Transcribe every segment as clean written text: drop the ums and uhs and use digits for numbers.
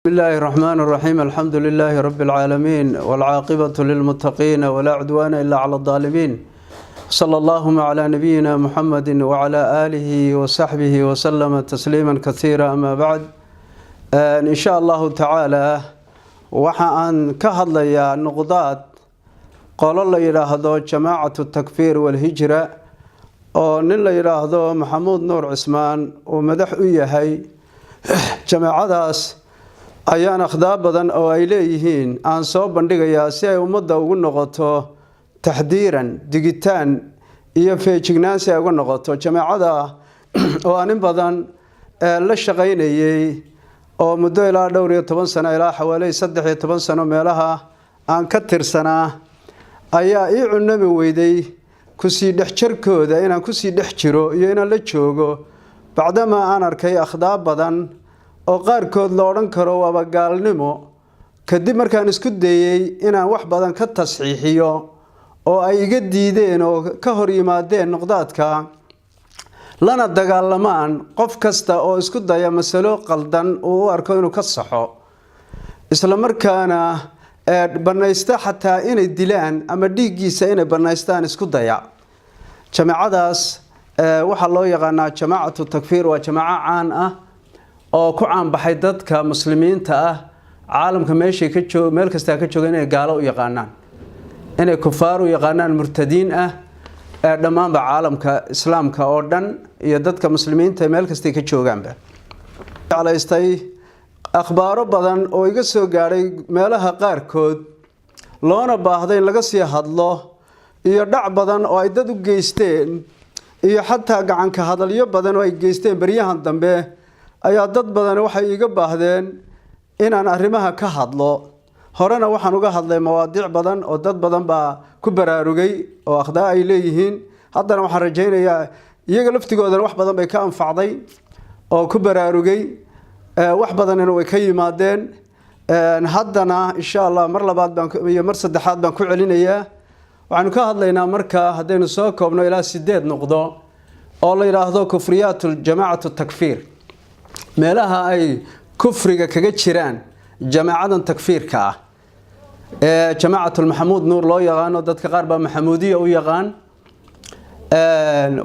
بسم الله الرحمن الرحيم الحمد لله رب العالمين والعاقبة للمتقين ولا عدوان إلا على الظالمين صلى الله على نبينا محمد وعلى آله وصحبه وسلم تسليما كثيرا أما بعد إن شاء الله تعالى وحان كهضل يا نقضات قال الله يراهدو جماعة التكفير والهجرة ونلا يراهدو محمود نور عثمان ومدح إيهي جماعة داس ayaan akhdaab badan oo ay leeyihiin aan soo bandhigayaa si ay ummadda ugu noqoto taxdiiran digitaan iyo feejignaan si ay ugu noqoto jamaacada oo aan in badan la shaqaynayay oo muddo ilaa dhowr iyo 10 sano ilaa xawaalay 13 sano meelaha aan ka tirsanaa ayaa ii cunami weyday ku sii dhex jirkooda inaan ku sii dhex jiro iyo inaan la joogo bacdama aan arkay akhdaab badan oo qaarkood la oran karo waaba gaalnimo kadib markaan isku dayay inaan wax badan ka tasxiixiyo oo ay iga diideen oo ka hor yimaadeen noqdaadka lana dagaalamaan qof kasta oo isku daya mas'alo qaldan oo u arko inuu ka saxo isla markaana banaysta xataa inay dilaan ama dhiigiisa inay banaystaan isku daya jamaacadaas waxa loo yaqaanaa jamaacatu takfiir waa jamaaca caan ah oo ku caan baxay dadka muslimiinta ah caalamka meeshay ka joog meel kasta ka joogan inay gaalo u yaqaanaan inay kufaar u yaqaanaan murtadiin ah dhamaanba caalamka islaamka oo dhan iyo dadka muslimiinta meel kasta ka joogaanba calaystay akhbaaro badan oo iga soo gaaray meelaha qaarkood loona baahday in laga sii hadlo iyo dhac badan oo ay dad u geysteen iyo xataa gacan ka hadalyo badan oo ay geysteen bariyahan dambe ayaa dad badan waxay iga baahdeen inaan arrimaha ka hadlo horena waxaan uga hadlay mawaadiic badan oo dad badan baa ku baraarugay oo akhdaa ay leeyihiin haddana waxaan rajaynayaa iyaga laftigooda wax badan bay ka anfacday oo ku baraarugay wax badan inay ka yimaadeen haddana insha Allah mar labaad baan iyo mar saddexaad baan ku celinayaa waxaan ka hadlaynaa marka hadaynu soo koobno ilaa 8 noqdo oo la yiraahdo kufriyatul jamaa'atu takfiir meelaha ay kufriga kaga jiraan jamaacadan takfiirka ah jamaacatul maxamuud nuur loo yaqaan dadka qaar baa maxamuudiya u yaqaan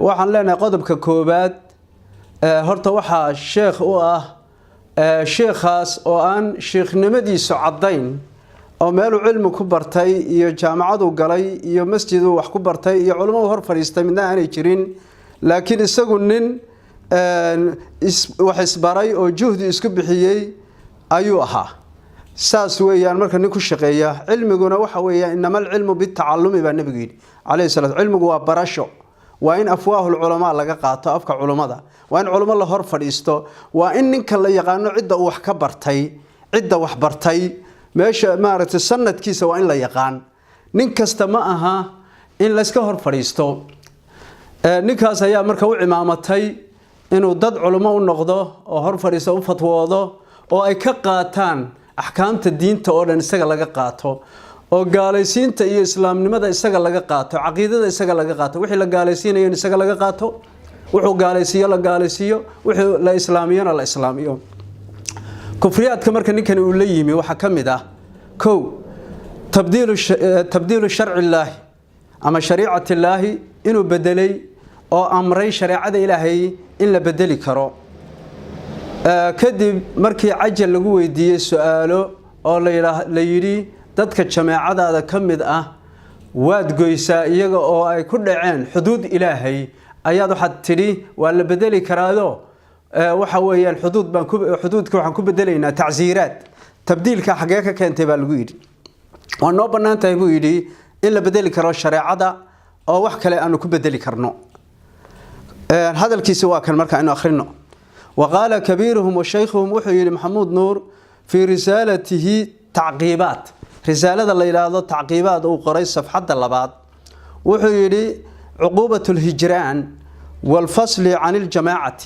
waxaan leenahay qodobka koobaad horta waxa sheekh u ah sheekhaas oo aan sheekhnimadiisu cadayn oo meel uu cilmi ku bartay iyo jaamacadu galay iyo masjid uu wax ku bartay iyo culimada hor fariistay midna aanay jirin laakiin isagu nin wax isbaray oo juhdi isku bixiyay ayuu ahaa saas weeyaan marka nin ku shaqeeya cilmiguna waxa weeyaan inamal ilmu bitacallumi baa nabiga yiri alayhi salaatu cilmigu waa barasho waa in afwaahul ulama laga qaato afka culimada waa in culimo la hor fadhiisto waa in ninka la yaqaano cidda uu wax ka bartay cidda wax bartay meesha maaragtay sanadkiisa waa in la yaqaan nin kasta ma aha in la iska hor fadhiisto ninkaas ayaa marka u imaamatay inuu dad culimo u noqdo oo hor fariiso u fatwoodo oo ay ka qaataan ahkaamta diinta oo dhan isaga laga qaato oo gaalaysiinta iyo islaamnimada isaga laga qaato aqeedada isaga laga qaato wixii la gaalaysiinayo isaga laga qaato wuxuu gaalaysiyo la gaalaysiyo wixii la islaamiyana la islaamiyo kufriyaadka marka ninkan uu la yimi waxa kamid ah kow tabdiilu sharci ilaahi ama shariicati ilaahi inuu bedelay oo amray shariicada ilaahay in la bedeli karo kadib markii cajal lagu weydiiyay su'aalo oo la yiri dadka jamaacadaada kamid ah waad goysaa iyaga oo ay ku dhaceen xuduud ilaahay ayaad waxa tiri waa la bedeli karaado waxa weeyaan xuduudka waxaan ku bedelaynaa tacsiiraad tabdiilka xagee ka keentay baa lagu yiri waa noo banaantahay buu yiri in la bedeli karo shariicada oo wax kale aanu ku bedeli karno هذا الكيس واكن مركا انه اخرينه وقال كبيرهم وشيخهم وحي محمود نور في رسالته تعقيبات رساله الله يلاado تعقيبات او قري صفحه لبعض وحي عقوبه الهجران والفصل عن الجماعه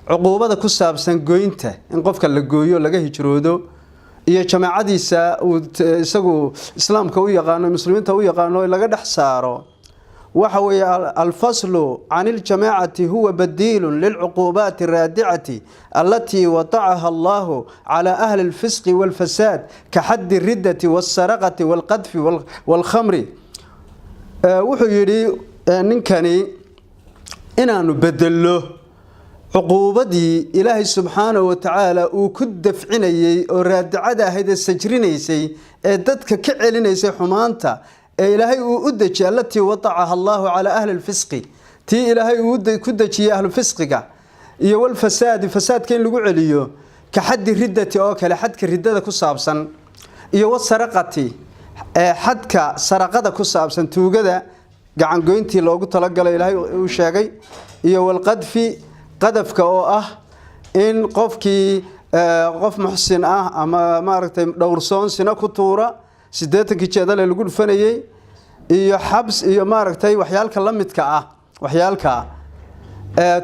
عقوبه كسابسن gooynta in qofka la gooyo laga hijroodo iyo jamaacadiisa uu isagu islaamka u yaqaano muslimiinta u yaqaano laga dhax saaro وحوي الفصل عن الجماعة هو بديل للعقوبات الرادعة التي وضعها الله على أهل الفسق والفساد كحد الردة والسرقة والقذف والخمر وحيري ننكني إنا نبدله عقوبتي إلهي سبحانه وتعالى وكدف عني ورادعة هيدا السجرينيسي ددك كعلينيسي حمانتا إلهي ودجي التي وضعها الله على أهل الفسق تي إلهي كدجي أهل الفسق iyo wal fasaadka in lagu celiyo ka xad ridati oo kale xadka ridada ku saabsan iyo wasaraqati xadka saraqada ku saabsan tuugada gacan goyntii loogu talagalay Ilaahay uu sheegay iyo wal qadafka oo ah in qofkii qof muxsin ah ama maaragtay dhowrsoon sina ku tuura 80 jeedal lagu dhufanayay iyo xabs iyo maaragtay waxyaalka la midka ah waxyaalka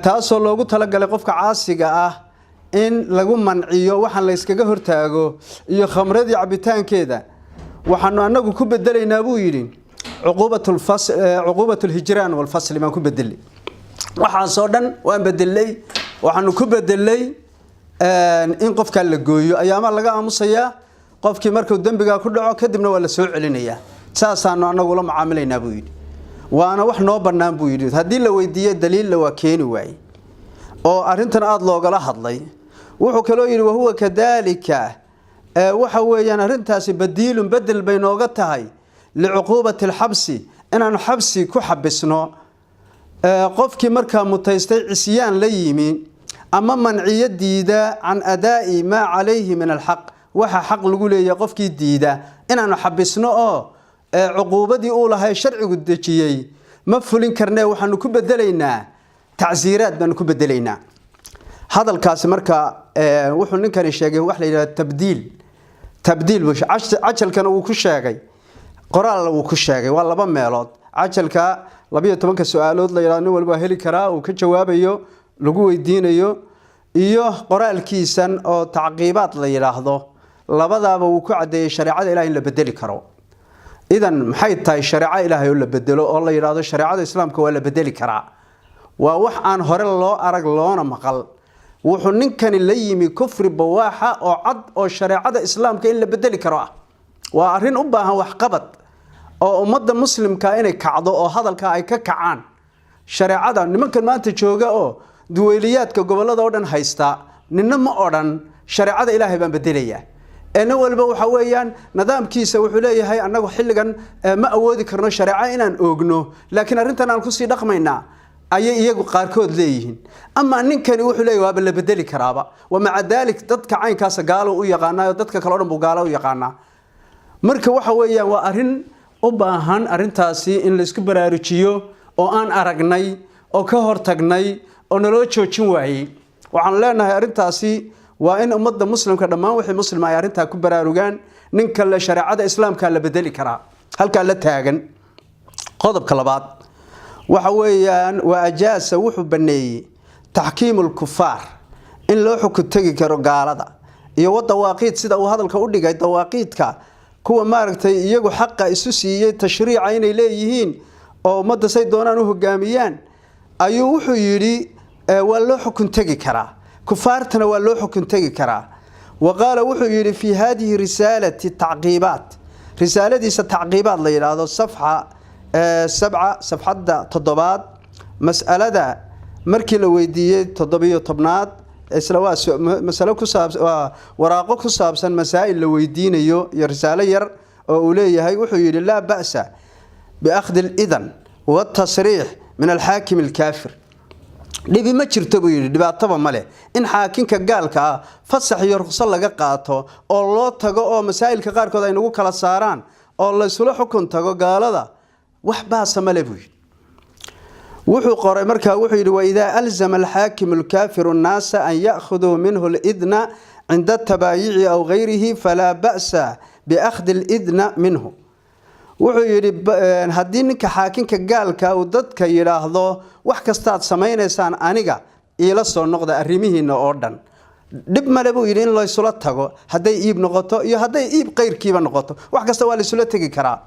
taasoo loogu talagalay qofka caasiga ah in lagu manciyo waxaan la iskaga hortaago iyo khamradii cabitaankeeda waxaanu anagu ku bedelaynaa buu yiri cuqubatul hijraan wal fasl ma ku bedelay waxaan soo dhan waan bedelay waxaanu ku bedelay in qofka la gooyo ayaama laga aamusaya qofkii markuu dambiga ku dhaco kadibna waa la soo celinaya saasaanu anagu la macaamilaynaa buu yiri waana wax noo banaan buu yiri hadii la weydiiyo daliil la waa keeni waay oo arintan aad loogala hadlay wuxuu kale yiri huwa kadalika waxa weeyaan arintaasi badiilun badal baynooga tahay licuqubati alxabsi inaan xabsi ku xabisno qofkii marka mutaystay cisyaan la yimi ama manciyadiida can adaa'i ma alayhi min alhaq waxa xaq lagu leeyahay qofkii diida inaan xabisno oo عقوبتي أولها شرع قدتشيء ما فلين كرناه وحنو كبدلينا تعزيرات بنو كبدلينا هذا الكاس مركا وحنا نكر الشيء وحلا تبديل وش عجل كانوا وكشاقي قرال وكشاقي والله بميلاد عجل كا لبيه تبانك السؤالات لا يرانو والباهلي كرا وكجواب لقوا الدين إيوه قرال كيسان أو تعقيبات لا يلاحظه لبذا وكعد شريعة إلهي اللي بدلي كرو إذا maxay tahay shariico Ilaahay oo la bedelo oo la yiraahdo shariicada Islaamka waa la bedeli karaa waa wax aan hore loo arag loona maqal wuxuu ninkani la yimi kufri bawaaxa oo cad oo shariicada Islaamka in la bedeli karo waa arin u baahan wax qabad oo ummadda muslimka inay kacdo oo hadalka ay ka kacaan shariicada nimankan maanta jooga oo duwayliyaadka gobolada oo dhan haysta ninna ma oran shariicada Ilaahay baan bedelayaa أنا والبا وحويان نظام كيسة وحليه هاي أنا وحلقا ما أودي كرنا شريعة إن أوجنه لكن أرنتنا نقصي رقمنا أي يجو قاركود ليهن أما أن كان وحليه وابل بدلي كرابة ومع ذلك ضدك عين كاس قالوا ويقانا ضدك كلام بقالوا ويقانا مرك وحويان وأرن أباهن أرنتاسي إن الإسكبر أريتشيو أو أن أرجني أو كهر تجني أو نلوتشو تشوي وعن لنا أرنتاسي وإن أمضى مسلم كدمان وحي مسلم أي أرنتها كبراروجان ننك الشريعة الإسلام كان لبدلي كرا هل كان لتاجن قضب كلابات وحويان وأجاز وحو بني تحكيم الكفار إن لو حكو تجي كرجال هذا يو الدواقيت سيدا وهذا الكودي جاي دواقيت كوا مارك يجو حق إسوسي تشريع عين إليهين أو مدة سيد دونانه جاميان أيو وحو يري ولو حكو تجي كرا كفارتنا ولو حكم تجي كرا وقال وحي في هذه رسالة التعقيبات رسالة دي التعقيبات اللي هذا الصفحة 7 صفحة تضباط مسألة ده مركي لويدية تضبية طبنات إسلواس مسألة كساب وراقو كساب سن مسائل لويدين يو رسالة ير أوليه هاي وحي لا بأس بأخذ الإذن والتصريح من الحاكم الكافر dhibi ma jirto buu yiri dhibaato ma leh in xaakinka gaalka fasax iyo ruqsad laga qaato oo loo tago oo masaa'ilka qaar kood ay nagu kala saaraan oo la isula xukun tago gaalada wax baas ma leh buu wuxuu qoray markaa wuxuu yiri wa idha alzama al-hakim al-kafir an-nas an ya'khudhu minhu al-idna 'inda at-tabayi'i aw ghayrihi fala ba'sa bi akhdh al-idna minhu wuxuu yiri hadii ninka xaakinka gaalka uu dadka yiraahdo wax kasta aad sameeynaysan aniga ila soo noqda arrimihiina oo dhan dib male buu yiri in la isula tago haday iib noqoto iyo haday iib qeyrkiiba noqoto wax kasta waa la isula tagi karaa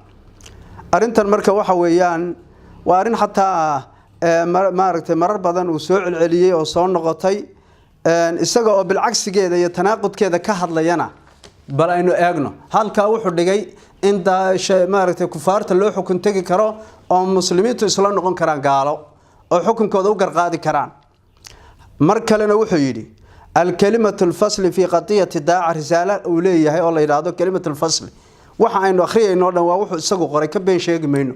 arintan marka waxa weeyaan وأرين حتى maaragtay marar badan uu soo celceliyay oo soo noqotay isaga oo bilcagsigeeda iyo tanaaqudkeeda ka hadlayana bal aynu eegno halka wuxuu dhigay in maaragtay kufaarta loo xukun tagi karo oo muslimiintu isla noqon karaan gaalo oo xukunkooda u garqaadi karaan mar kalena wuxuu yiri al-kalimatu al-fasl fi qadiyati daa'a risala uu leeyahay oo la yiraahdo kalimatu al-fasl waxa aynu akhriyayno dhan waa wuxuu isagu qoray ka been sheegi mayno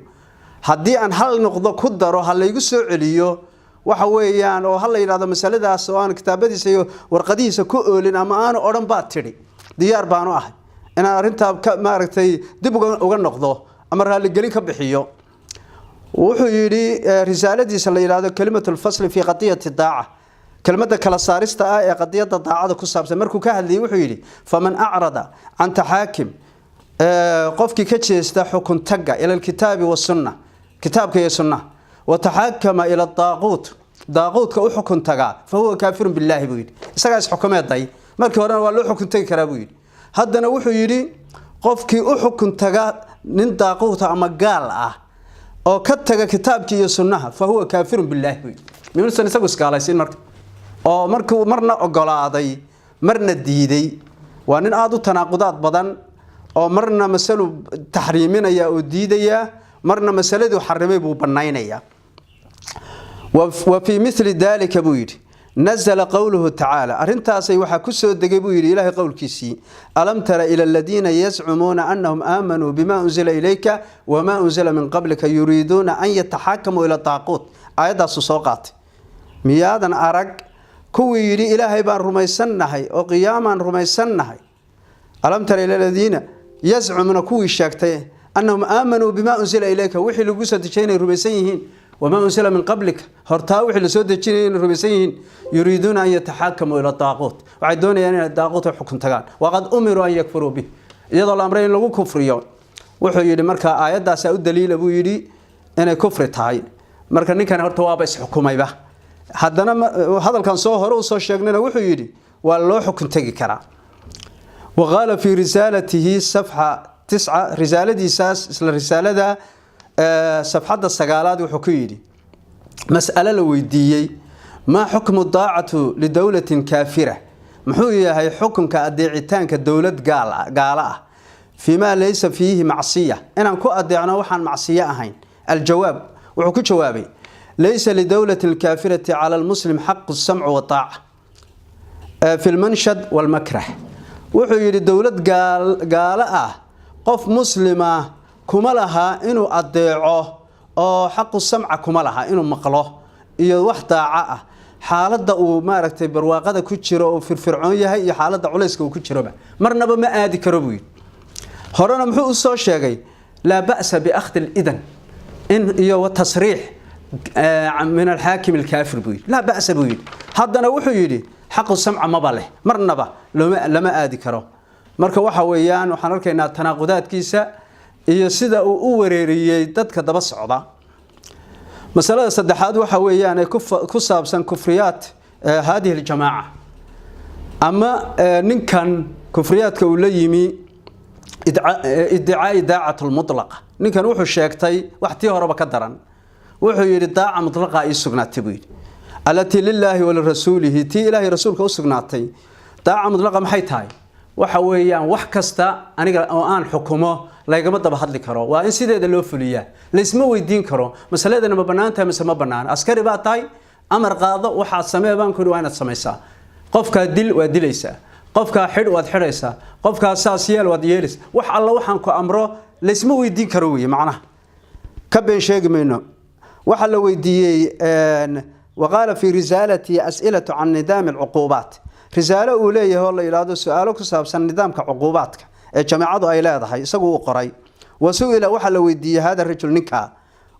haddii aan hal noqdo ku daro hal laygu soo celiyo waxa weeyaan oo hal la yiraahdo masaladaas oo aan kitaabadiisa iyo warqadiisa ku oolin ama aan oran baa tiri diyaar baan u ahay in arinta maaragtay dib uga noqdo ama raali gelin ka bixiyo wuxuu yiri risaaladiisa la yiraahdo kalimatul fasl fi qadiyati daa'a kelmadda kala saarista ah ee qadiyada daacada ku saabsan markuu ka hadlayay wuxuu yiri faman a'rada an tahaakim qofkii ka jeesta xukun taga ila kitaabi wa sunnah kitaabka iyo sunnah wa tahakkama ila daaquut daaquutka u xukun taga fa huwa kaafirun billahi buu yiri isaga is xukumeeday markii hore waa loo xukun tagi karaa buu yiri haddana wuxuu yiri qofkii u xukun taga nin daaquuta ama gaal ah oo ka taga kitaabka iyo sunnaha fa huwa kaafirun billahi buu yiri miisan isagu iskaalaysin oo markuu marna ogolaaday marna diiday waa nin aad u tanaaqudaad badan oo marna mas'alo tahriiminaya oo diidaya marna mas'aladu xarimay buu banaynaya wa fi mithli dalika buu yiri نزل قوله تعالى أرنتاسي وحا كسو دغيبو يري إلهي قولكيسي ألم تر إلى الذين يزعمون أنهم آمنوا بما أنزل إليك وما أنزل من قبلك يريدون أن يتحاكموا إلى الطاغوت آيات سوقات ميادا أرق كوي يري إلهي بان رميسنهي أو قياما رميسنهي ألم تر إلى الذين يزعمون كوي شاكتي أنهم آمنوا بما أنزل إليك وحي لقوسة تشيني رميسيهين وما أنزل من قبلك هرتاوح لسود الجنين الربيسين يريدون أن يتحاكموا إلى الطاغوت وعدون يعني الطاغوت حكم تغان وقد أمروا أن يكفروا به يضل الأمرين لغو كفريون وحو يدي مركا آيات دا ساود دليل أبو يدي أنا كفر تاي مركا نكان هرتوا بس حكومي به حدنا هذا كان صهر وصو شيغننا وحو يدي والله حكم تغي كرا وقال في رسالته صفحة 9 رسالة دي ساس الرسالة دا صفحة السقالات وحكيري مسألة لويديي ما حكم الضاعة لدولة كافرة محوية هي حكم كأديعتان كدولة قالة فيما ليس فيه معصية أنا أكو أديعنا وحن معصية أهين الجواب وحكو جوابي ليس لدولة الكافرة على المسلم حق السمع والطاعة في المنشد والمكره وحيري دولة قالة قف مسلمة kuma laha inuu adeeco oo xaqu samca kuma laha inuu maqlo iyo wax daaca ah xaaladda uu maaragtay barwaaqada ku jiro oo firfircoon yahay iyo xaaladda culayska uu ku jiroba marnaba ma aadi karo buu horena muxuu soo sheegay la ba'sa bi akhd al-idan in iyo tasriix min al-hakim al-kafir buu la ba'sa buu haddana wuxuu yiri xaqu samca ma bale marnaba lama aadi karo marka waxa weeyaan waxaan arkaynaa tanaaqudaadkiisa iyo sida uu u wareeriyay dadka daba socda masalada saddexaad waxa weeyaan ay ku saabsan kufriyaat هذه الجماعة أما نكان كفريات كوليمي ادعاء داعة المطلقة نكان وحو الشيكتي وحتي هرب كدران وحو يري داعة مطلقة أي سقنات تبويد التي لله ولرسوله تي إلهي رسولك أسقناتي داعة مطلقة محيطهاي وحويان وحكستا أنا حكومه لا يقمد بحد لكرو وإن سيدة لو فليا ليسمو ويدين كرو مسألة أنا ببنانتها مسمى بنان عسكري بقى أمر قاضي وحد سماه بانكر وأنا سميسا قفك دل ودليسا قفك حد وحريسا قفك أساسيال وديالس وح الله وحنك أمره ليسمو ويدين كروي معناه كبين شيء منه وحل ويدي وقال في رسالة أسئلة عن نظام العقوبات رسالة أولية هو الله يراد سؤالك سابسا نظام كعقوباتك جماعة أي لا ضحي سقوا قري وسئل وحل ويدي هذا الرجل نكا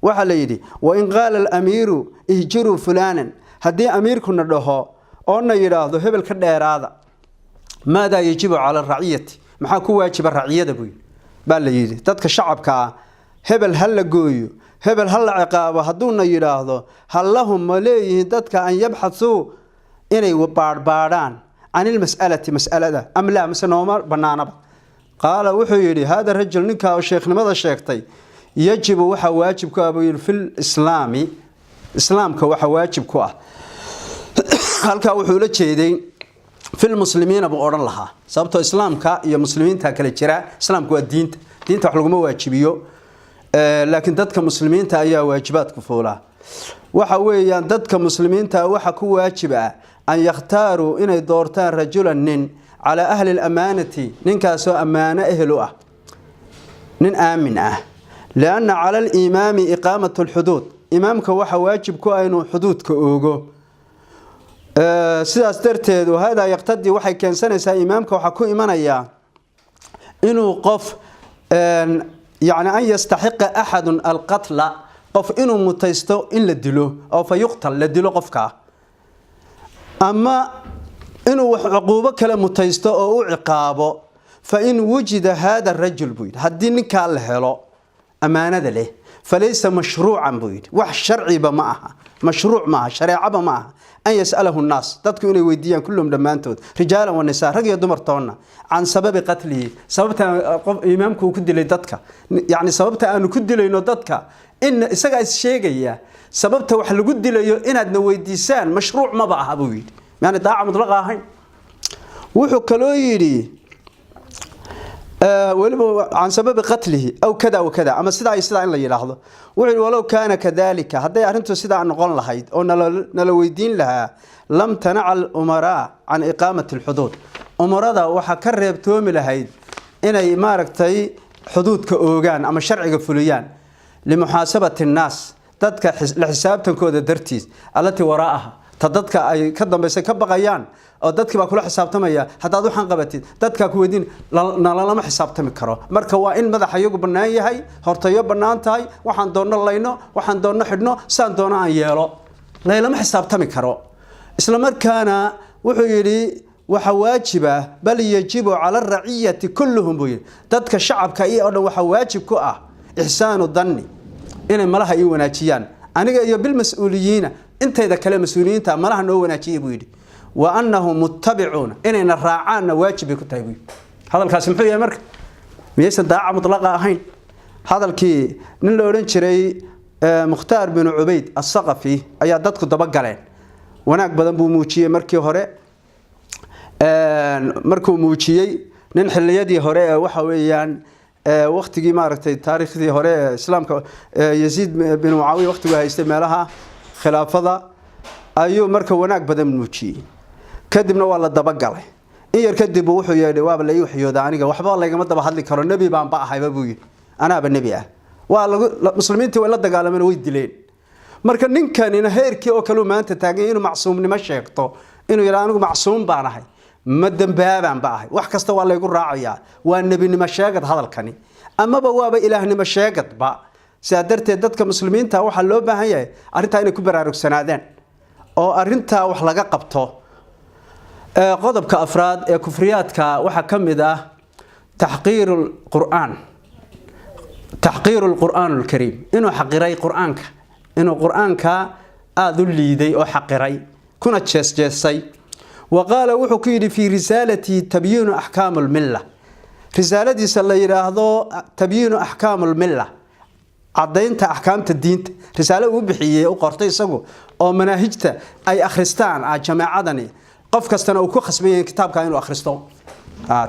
وحل يدي وإن قال الأمير اهجروا فلانا هدي أمير كنا له أن يراد هبل كدير هذا ماذا يجب على الرعية محاكو واجب الرعية دبوي بل يدي تدك الشعب كا هبل هل قوي هبل هل عقابة هدونا يراد هل لهم مليه تدك أن يبحثوا إني وبارباران عن المسألة مسألة أم لا مثل عمر بنانا قال وحيري هذا الرجل نكا الشيخ لماذا شيختي يجب وحا واجب كو في الإسلام إسلامك وحا واجب كو halka wuxuu la jeeday fil muslimiina buu oran lahaa sababtoo islaamka iyo muslimiinta kala jira islaamku waa diinta wax lagu waajibiyo laakiin dadka muslimiinta ayaa waajibaad ku fuula waxa weeyaan dadka muslimiinta waxa ku waajiba an yakhtaaru inay doortaan rajulan nin ala ahli al-amanati ninkaas oo amaana ehlu ah nin aamin ah laana ala al-imam iqamatu al-hudud imaamka waxa waajib ku ah inuu xuduudka oogo sidaas darteed hada yaqtadi waxay keensanaysaa imaamka waxa ku imanaya inuu qof يعني أن يستحق أحد القتل قف إنه متيستو إن لدلو أو فيقتل لدلو قفك أما إنه عقوبة كلا متيستو أو عقابه فإن وجد هذا الرجل بويد هدين كالهلو أمانة له فليس مشروعا بويد وح شرعي بمعها مشروع معها شريعة بمعها أن يسأله الناس تذكر إنه ويديان كلهم دمانتود رجالا والنساء رجع دمرتونا عن سبب قتله سببتها إمامكم كد لي دتك يعني سببتها أنه كد لي دتك إن سجى الشيء سببتها وحل كد لي إن عندنا ويديسان مشروع ما بقى بويد يعني ضاع مطلقة هاي وحكلويري عن سبب قتله أو كذا وكذا أما سيدا إن لا يلاحظه ولو كان كذلك هذا أنتم سيدا عن نقول لهيد أو نلويدين لها لم تنع الأمراء عن إقامة الحدود أمراء وحكرر تومي لهيد إن إمارتي حدود كأوغان أما شرع فليان لمحاسبة الناس تدك لحساب تنكود درتيز التي وراءها تدك أي كدم بس كبقيان oo dadkii baa kula xisaabtamaya hadaa aad waxan qabatid dadka ku weydin lama xisaabtami karo marka waa in madaxayagu banaan yahay hortayo banaan tahay waxaan doonno layno waxaan doonno xidhno saan doona aan yeelo lama xisaabtami karo isla markaana wuxuu yiri waxa waajiba bal yajibu ala ar-ra'iyati kulluhum buu dadka shacabka oo dhan waxa waajib ku ah ihsaanu dhanni inay malaha ay wanaajiyaan aniga iyo bil mas'uuliyiina intayda kale mas'uuliyiinta malaha noo wanaajiye buu yiri وأنهم متبعون إننا راعان واجب كتابي هذا الكاسم حيا مرك ميسا داعة مطلقة أهين هذا الكي نلورين شري مختار بن عبيد الثقفي أيا دادك دبقالين وناك بدن بو موشيه مركي هوري مركو موشيه ننحل يدي هوري وحويان وقتي ماركتي تاريخ دي هوري اسلام يزيد بن معاوية وقتي هيستعملها خلافة أيو مركو وناك بدن موشيه kadibna waa la daba galay in yar kadib wuxuu yeedhay waaba la yuxiyooda aniga waxba la igama daba hadli karo nabi baan ba ahayba buu yiri anaaba nabi ah waa muslimiintii way la dagaalameen way dileen marka ninkan ina heerkii oo kale maanta taagay inuu macsuumnimo sheegto inuu yiraahdo anigu macsuum baan ahay ma dambaabaan ba ahay wax kasta waa la igu raaciyaa waa nabinimo sheegad hadalkani amaba waaba ilaahnimo sheegad ba saadarteed dadka muslimiinta waxa loo baahan yahay arinta inay ku baraarugsanaadaan oo arinta wax laga qabto qodobka afraad ee kufriyaadka waxa kamid ah tahqiirul qur'aan al-kareem inuu xaqiray qur'aanka aad u liiday oo xaqiray kuna jeesjeesay وقال wuxuu ku yiri fi risalati tabyin ahkam al-millah risaladiisa la yiraahdo tabyin ahkam al-millah عدينتا أحكامت الدين رسالة وبحية وقرطي سجوا أو مناهجته أي أخرستان جماعة دني قف كستنا وكو خصبين كتاب كانوا أخرستون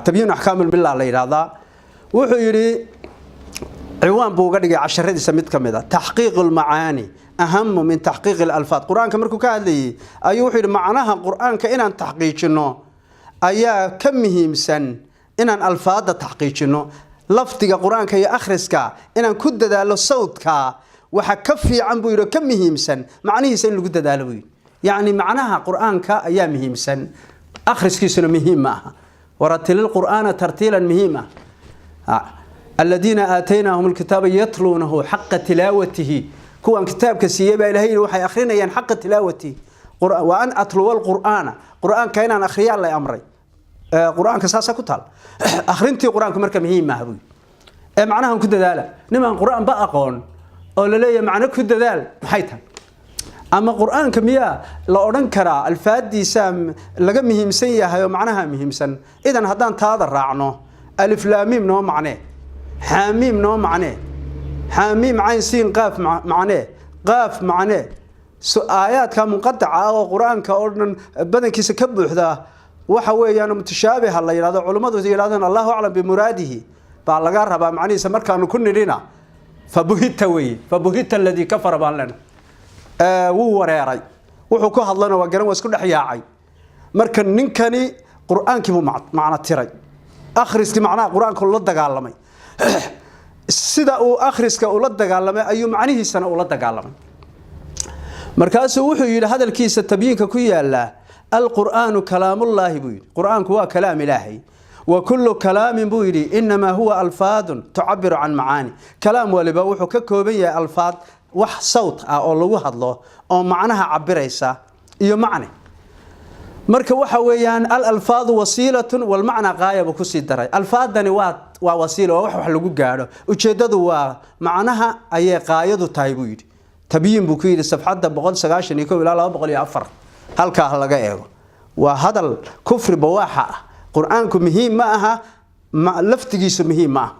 تبين أحكام بالله عليه هذا وحيري عوان بوغادي 10 سميت كمدا تحقيق المعاني أهم من تحقيق الألفاظ قرآن كمركو كهذي أيوه حير معناها قرآن كإن تحقيقنا أيا كمهم سن إن الألفاظ تحقيقنا لفتك قرآن كي أخرسك إن كد دالو صوتك وحكفي عن بيرو كمهم سن معنيه سن لو كد دالو يعني معناها قرآن كأيامهم سن أخرسك سن مهمة ورتل القرآن ترتيلا مهمة الذين آتيناهم الكتاب يتلونه حق تلاوته كون كتاب كسيبه إلهي وحي أخرين ين حق تلاوته وأن أتلو قرآن كأن أخريا الله أمري قرآن كساسة كتال أخرينتي قرآن كمركب مهمة هبوي معناها كده ذاله نما قرآن بقى قون أو لا معناه كده ذال محيتها أما قرآن كمية لا أرنكرا الفادي سام لقى مهم سيء هي معناها مهم سن إذا هذا هذا الرعنو ألف لام ميم نو معناه حاميم نو معناه حاميم عين سين قاف معناه قاف معناه آيات كان منقطعة أو قرآن كأردن بدن كيس كبوحدا وحوي يعني متشابه الله يراد علماء يرادون الله أعلم بمراده بعلقارها بمعني سمر كانوا كن لنا فبهت الذي كفر بالنا ووريري وحكوها الله وقرن واسكن حياعي مركن ننكني قرآن كيف معنى تري آخرس معناه قرآن كله دجالمي سيدا أو آخرس كأولاد دجالمي أيوم معنيه سنة أولاد دجالمي مركز وحي هذا الكيس التبيين كويا الله القرآن كلام الله بيد القرآن هو كلام إلهي وكل كلام بيد إنما هو ألفاظ تعبر عن معاني كلام ولبوح ككوبية ألفاظ وح صوت أو الله الله أو معناها عبريسا إيو معنى مركز وحويان الألفاظ وسيلة والمعنى غاية بكسي الدرجة ألفاظ دنوات ووسيلة وح لجو جاره وجددوا معناها أي غاية تايبويد تبيين بكير الصفحات بقول سجاشن يكون لا بقول يعفر هل كهلا جايه وهذا الكفر بواحة قرآنكم مهم معها لفتجيس مهم معه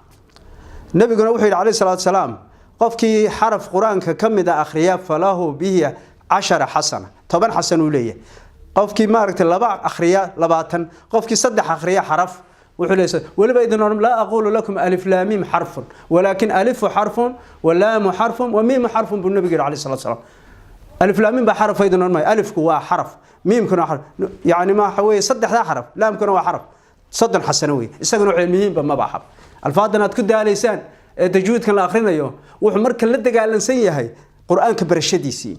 النبي قال وحي عليه الصلاة والسلام قفكي حرف قرآن كم ذا أخرياء فله به 10 حسنة طبعا حسن وليه قفكي مارك اللبع أخرياء لباتن قفكي صدح أخرياء حرف وحليس ولبيدنا لا أقول لكم ألف لام ميم حرف ولكن ألف حرف ولام حرف وميم حرف بالنبي عليه الصلاة والسلام ألف لام ميم بحرف أيضا نورمال ألف كوا حرف ميم كنا حرف يعني ما حوي صدح ذا حرف لام كنا حرف صدق حسنوي استغنوا علميين بما بحب الفاضنا تكد على لسان تجويد كان الآخرين أيوه وحمر كل دقة لنسيه هاي قرآن كبرشديسي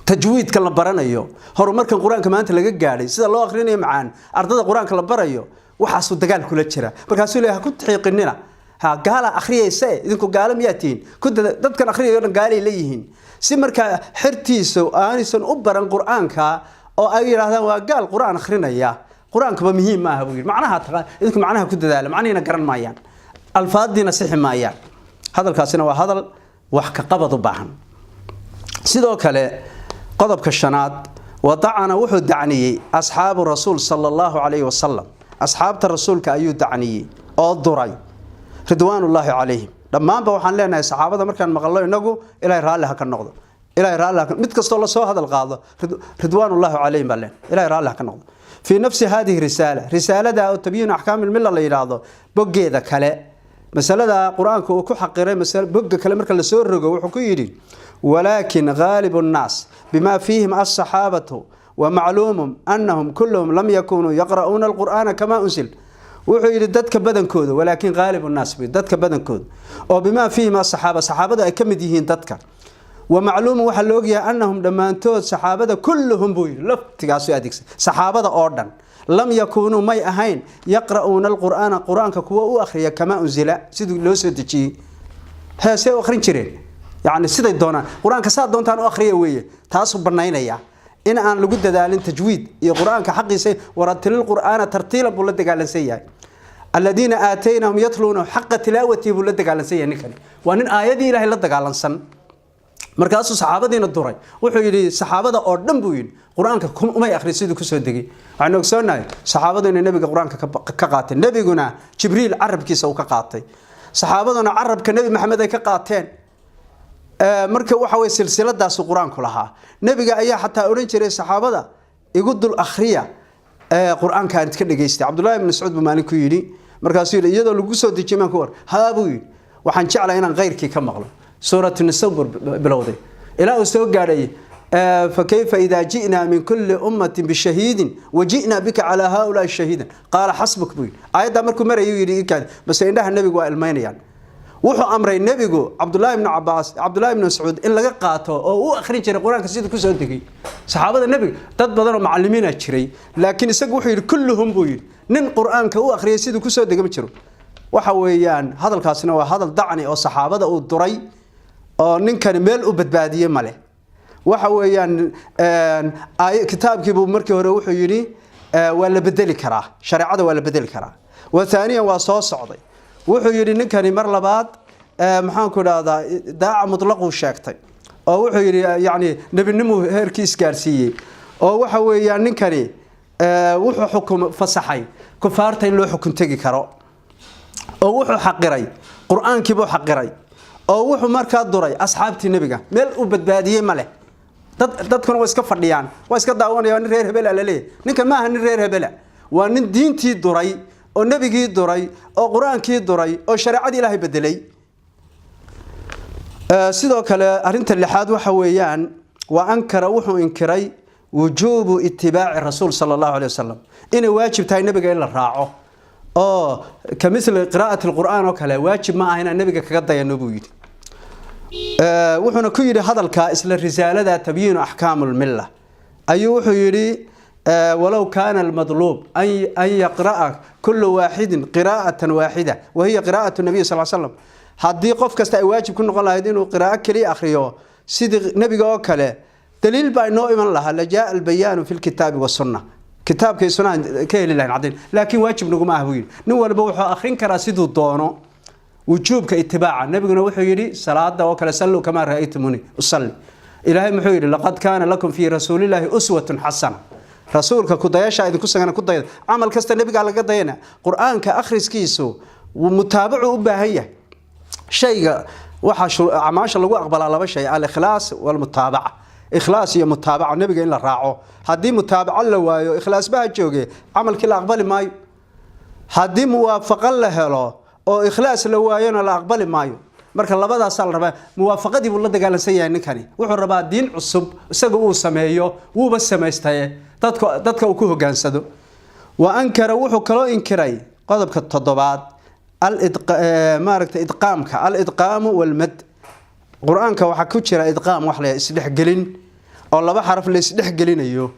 تجويد كان لبرانيو هو مركن قرآن كمان أنت لقى جالي سيد الله آخرين معان أرض القرآن كان لبرانيو وحاسو دقال كل شيء مركاسو ليه كنت حيقننا ها قال آخرية ساء إذنكم قال 200 كنت ضد كان آخرية قال ليهين سي مركا حرتيسو آنسون أبرن قرآن كا أو أي هذا وقال قرآن آخرين يا قرآن كم مهم ما هو معناها إذنكم معناها كنت ذا معنينا قرن مايان الفاظ دي نصيح مايان هذا الكاسنا وهذا وحكى قبض بعهم سيدو كله قضب كالشنات وضعنا وحد دعني أصحاب الرسول صلى الله عليه وسلم أصحاب الرسول كأيو دعني أو الضري رضوان الله عليهم لما بوحن لنا الصحابة مركان مغلوا ينقوا إلى رالها كالنقض إلى رالها متكسر الله سوى هذا القاضي رضوان الله عليهم بالله إلى رالها كالنقض في نفس هذه رسالة دا تبين أحكام الملة اللي يراضوا بقي ذا كلا مسألة دا قرآن كو حقيرين مسألة بقي كلا مركان لسور رقوا وحكيرين ولكن غالب الناس بما فيهم الصحابة ومعلوم أنهم كلهم لم يكونوا يقرؤون القرآن كما أنزل وحيد دتك بدن كود ولكن غالب الناس دتك بدن كود وبما فيهم الصحابة صحابة كم ديهين دتك ومعلوم وحلوجيا أنهم لما أنتوا صحابة كلهم بوي لفتقاسوا أديك صحابة أوردن لم يكونوا ماي أهين يقرؤون القرآن كقوة أخرية كما أنزل سيدو لو سيدتشي ها سيو آخرين شرين يعني سيدا دونا قرآن كساد دونتان أخرية ويا تاسو برناين يا إن أنا لقد دالين تجويد القرآن كحق سي ورتل القرآن ترتيلا بولدك على سيا الذين آتيناهم يتلون حق تلاوته بولدك على سيا نكني وأن آية دي إلهي لدك على سن مركز صحابة دين الدوري وحيد صحابة أردن بوين قرآن كم ما يأخذ سيدك كسودكي عن نقصنا صحابة دين النبي القرآن كقاتل النبي قلنا جبريل عرب كيس أو كقاتل صحابة دين عرب كنبي محمد كقاتل marka waxa way silsiladaas quraanku lahaa nabiga ayaa xataa oran jiray saxaabada igu dul akhriya quraanka aad ka dhageystay Abdullah ibn Mas'ud buu ku yiri markaas iyadoo lagu soo dejiyay ku war haabu waxaan jeclahay inaan qeyrkii ka maqlo suuratu nisa bilowday ilaa uu soo gaaray فكيف إذا جئنا من كل أمة بشهيد وجئنا بك على هؤلاء الشهيدا قال حسبك بوي آيات أمركم مرة يريد كذا بس عندها النبي والمين يعني wuxuu amray nabigu Abdullah ibn Abbas Abdullah ibn Mas'ud in laga qaato oo uu akhrin jiray quraanka sidoo ku soo degay saxaabada nabiga dad badan oo macallimiin ah jiray laakiin isagu wuxuu yiri kulluhum buu yiri nin quraanka uu akhriyay sidoo ku soo degay ma jiro waxa weeyaan hadalkaasina waa hadal dacni oo saxaabada uu duray oo ninkan meel u badbaadiyay male waxa weeyaan kitaabkii buu markii hore wuxuu yiri waa la bedeli karaa shariicada waa la bedeli karaa wa thaniyan waa soo socday wuxuu yiri ninkani mar labaad maxaan ku dhahdaa daaca mutlaq uu sheegtay oo wuxuu yiri yaani nabinimo heerkiis gaarsiiyay oo waxa weeyaan ninkani wuxuu xukum fasaxay kufaarta in loo xukun tagi karo oo wuxuu xaqiray quraankiiba xaqiray oo wuxuu markaa duray asxaabtii nabiga meel u badbaadiyay male dadkuna way iska fadhiyaan way iska daawanayaan reer hebel la leeyahay ninkan ma aha nin reer hebel waa nin diintii duray oo nabigii duray oo quraankii duray oo shariicadii ilaahay bedelay sidoo kale arinta lixaad waxa weeyaan wa ankara wuxuu inkiray wujuubu ittibaa'i rasuul sallallahu alayhi wasallam in waajib tahay nabiga in la raaco oo kamithla qiraa'ati alquraan oo kale waajib ma aha in nabiga kaga dayano buu yiri wuxuuna ku yiri hadalka isla risaalada tabyiin ahkaamul millah ayuu wuxuu yiri ولو كان المطلوب أن يقرأ كل واحد قراءة واحدة وهي قراءة النبي صلى الله عليه وسلم هذه قف كست واجب كن قال هذين قراءة كلي أخريه سيد نبي قال دليل بأنه إيمان الله لجاء البيان في الكتاب والسنة كتاب كيسنا كيل الله عظيم لكن واجب نقوم أهوين نول بوح آخرين كراسيد الضانو وجوب كاتباع النبي قال وحيري صلاة وكلا سلوا كما رأيتموني أصلي إلهي محيري لقد كان لكم في رسول الله أسوة حسنة رسولك كدايشا إذا كسرنا كدايد عمل كست النبي على قدينا قرآن كأخرس كيسو ومتابعه بهية شيء وحش عماش الله أقبل على شيء الإخلاص والمتابعة إخلاص هي متابعة النبي قال راعه هدي متابعة الله ويا إخلاص بها جوجي عمل كلا أقبل ماي هدي موافقة له لا أو إخلاص له ويانا لا أقبل مايو marka labada sal raba muwaafaqadii uu la dagaalansan ninkani wuxuu rabaa diin cusub isaga uu sameeyo wuuba sameystay dadka uu ku hogaansado wa ankara wuxuu kala inkiray qodobka toddobaad idqaamka al-idqaam wal mad quraanka waxa ku jira idqaam wax la isdhexgelin oo laba xaraf la isdhexgelinayo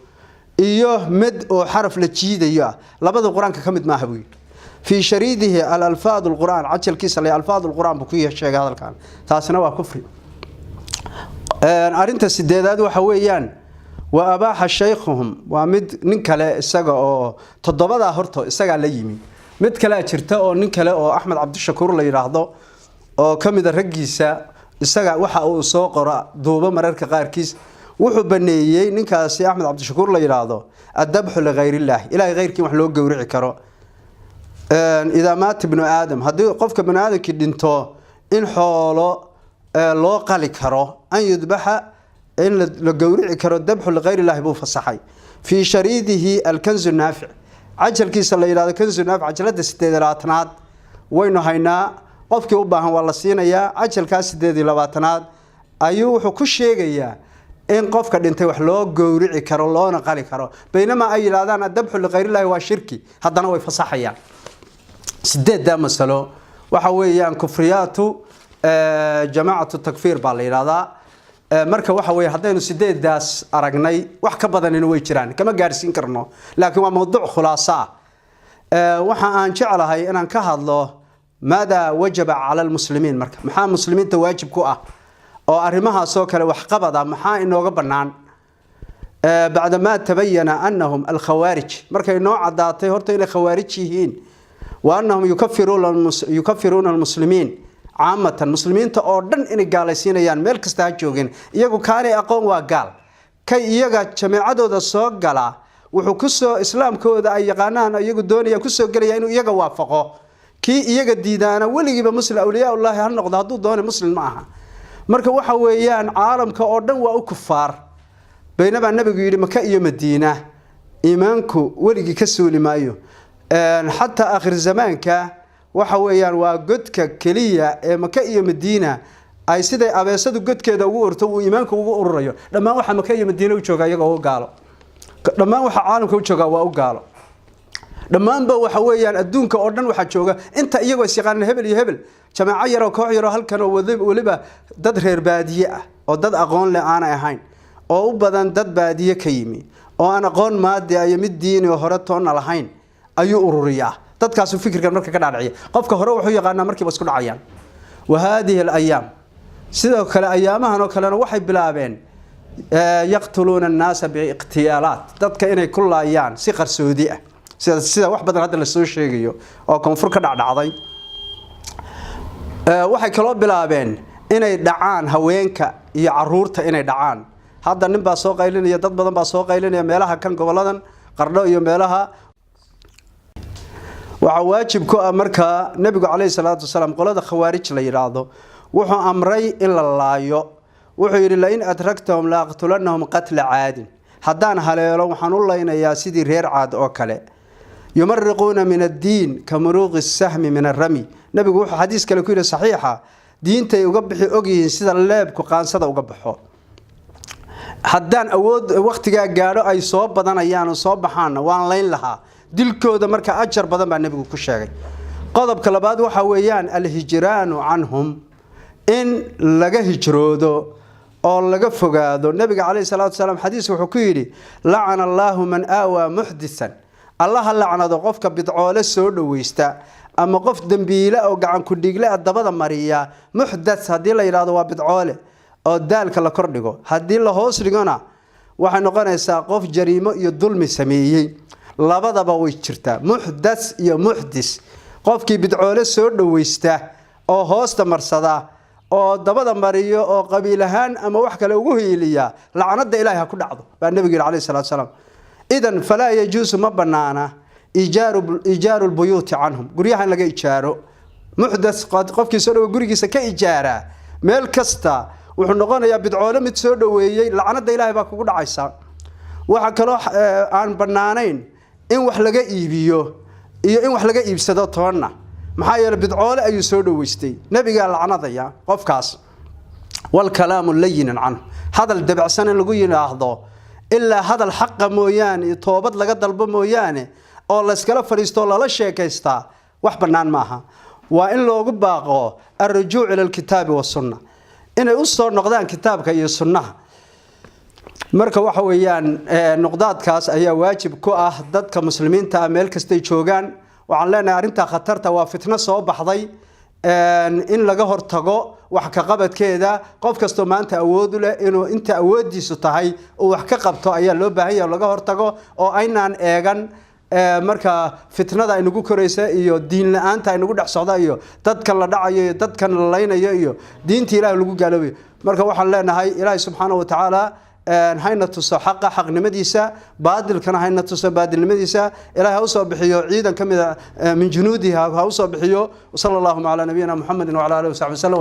iyo mad oo xaraf la jiidayo labada quraanka kamid ma aha buu في شريده الألفاظ القرآن عجل كيس اللي ألفاظ القرآن بكويه الشيء هذا الكلام تاسنا وكفر أرنت السدادات وحويان وأباح الشيخهم ومد نكلا السجا أو تضبط هرته السجا ليمي مد كلا شرته أو نكلا أو أحمد عبد الشكور اللي يراهضه أو كم إذا رجيسا السجا وح أو ساقرا دوبا مرر كغير كيس وحبنيه نكلا سي أحمد عبد الشكور اللي يراهضه الذبح لغير الله إلى غير كي محلوق جوري كرا إذا مات ابن آدم هذا قفك ابن آدم كدنتو إن حاله لو قال كرو أن يذبح إن لجوري كرو الذبح لغير الله بو فصحي في شريده الكنز النافع عجل كيس الله إلى الكنز النافع عجلة استدراتناد وينه هينا قفك أباهم والله سينا يا عجل كاس استدري لباتناد أيوه كل شيء يا إن قفك أنت وحلو جوري كرو الله نقال كرو بينما أي لادان الذبح لغير الله هو شركي هذا نوع فصحي سديد دا مسألة وحويان كفرياتو جماعة التكفير بالإرادة مركا وحوي هذين سديد داس أرجني وحكى بدن إنه يجران كما جالسين كرنو لكن هو موضوع خلاصة وحان شعله هاي أنا كهذا الله ماذا وجب على المسلمين مركا محا مسلمين تواجب كوه أو أرمها سوكر وحقبضة محا إنه قبرنان بعدما تبين أنهم الخوارج مركا نوع عداتي هرتو إلى خوارجيين وأنهم يكفرون المسلمين عامة المسلمين تأردن إن جالسين يعني ملك استاجوجين يجو كاري أقوم وقال كي يجا جماعة ده السوق قلا وحكسو إسلام كود أي قانان يجو دنيا كسو قال يعني يجا وافقه كي يجا ديدانا واللي يجيب مسلم أولياء الله هالنقطة هذو دون مسلم معها مركب وحويان عالم كأردن وكفار بينما النبي يقول مكة يوم الدينة إيمانكو واللي كسولي مايو حتى آخر الزمان وحويان وجدك كلية مكة مدينة أي سيدة أبي سيد جدك ده وورته وإيمانك ووريه لما واحد مكة مدينة وشجع يجوا قالوا لما واحد عالم وشجع وقالوا لما أنبا وحويان الدون كأردن واحد شجع أنت يجوا سيقان هبل يهبل جماعة يرى كوعيرة هل كانوا ولبا ضد غير بادية أو ضد أغان لأنا هين أو بدن ضد بادية كيمي أو أنا قان مادة أيام الدين وهرتون على هين أيو أوريا تدكاسو فكر كان مركا كدعية قفك هرو وحو يقانا مركي بس كل عيان وهذه الأيام سيدو كلا أيامها نو كلا وحي بلابين يقتلون الناس باقتيالات تدك إني كل أيام سيقر سعودية سيدا واحد بدل هذا اللي شيء أو كونفور كدعضي وحي كلا بلابين إني دعان هوينك يعرورتا إني دعان هذا نبا سوق قايلين يا دد بدن با سوق قايلين meelaha kan goboladan qardho iyo meelaha waxa waajib ku ah marka nabiga kaleey salaatu wasalaam qolada khawaarij la yiraahdo wuxuu amray in la laayo wuxuu yiri la in adraktahum la aqtulannahum qatl aad haddaan haleelo waxaan u leynayaa sidii reer caad oo kale yumarriquuna min ad-diin kamuruqi as-sahmi min ar-rami nabigu wuxuu xadiis kale ku yiri saxiixa diintay uga bixi ogyihiin sida leebku qaansada uga baxo haddaan awood waqtiga gaadho ay soo badanayaan oo soo baxaan waan leyn lahaa dilkooda marka ajar badan baa nabigu ku sheegay qodobka labaad waxa weeyaan al-hijraanu anhum in laga hijroodo oo laga fogaado nabiga kaleey salaatu salaam xadiis wuxuu ku yiri la'ana Allahu man aawa muhdisan Allah la'anado qofka bidcoole soo dhaweysta ama qof dambiile oo gacan ku dhigle dabada mariya muhdas hadii la yiraahdo waa bidcoole oo daalka la kordhigo hadii la hoos dhigana waxa noqonaysaa qof jariimo iyo dulmi sameeyay labadaba way jirtaa muhdas iyo muhdis qofkii bidcoole soo dhaweysta oo hoosta marsada oo dabada mariyo oo qabiilahan ama wax kale ugu hiiliya la'anada Ilaahay ku dhacdo baa nabiga kaleey salaatu salaam idan fala yajuusu ma banaana ijaaru al-buyut anhum guriyahan laga ijaaro muhdas qofkii soo dhaw gurigiisa ka ijaara meel kasta wuxuu noqonayaa bidcoole mid soo dhaweeyay la'anada Ilaahay baa kugu dhacaysa waxa kale aan banaanayn in wax laga iibiyo iyo in wax laga iibsado toonna maxaa yeelay bidcoole ayuu soo dhaweystay nabiga la'anadaya qofkaas wal kalaamu layyinan an hadal dabacsan in lagu yiraahdo illa hadal xaq mooyaan toobad laga dalbo mooyaan oo la iskala fariisto la sheekaysta wax banaan maaha waa in loogu baaqo ar-rujuu' ila al-kitaabi wa sunnah inay u soo noqdaan kitaabka iyo sunnaha marka waxa weeyaan noqdaadkaas ayaa waajib ku ah dadka muslimiinta meel kasta joogan waxaan leenahay arinta khatarta waa fitna soo baxday in laga hortago wax ka qabadkeeda qof kasto maanta awood u leh inuu inta awoodiisu tahay oo wax ka qabto ayaa loo baahan yahay laga hortago oo aynaan eegan marka fitnada ay nagu koraysa iyo diin la'aanta ay nagu dhex socda iyo dadkan la dhacayo iyo dadkan la leynayo iyo diinta Ilaahay lagu gaaloobayo marka waxaan leenahay Ilaahay subhanahu wa ta'ala hayna tuso xaqa xaqnimadiisa baadilkana hayna tuso baadilnimadiisa Ilaahay u soo bixiyo ciidan kamida min junuudiha ha u soo bixiyo sallallahu ala nabiyina muhammadin wa ala alihi wa sahbihi sallam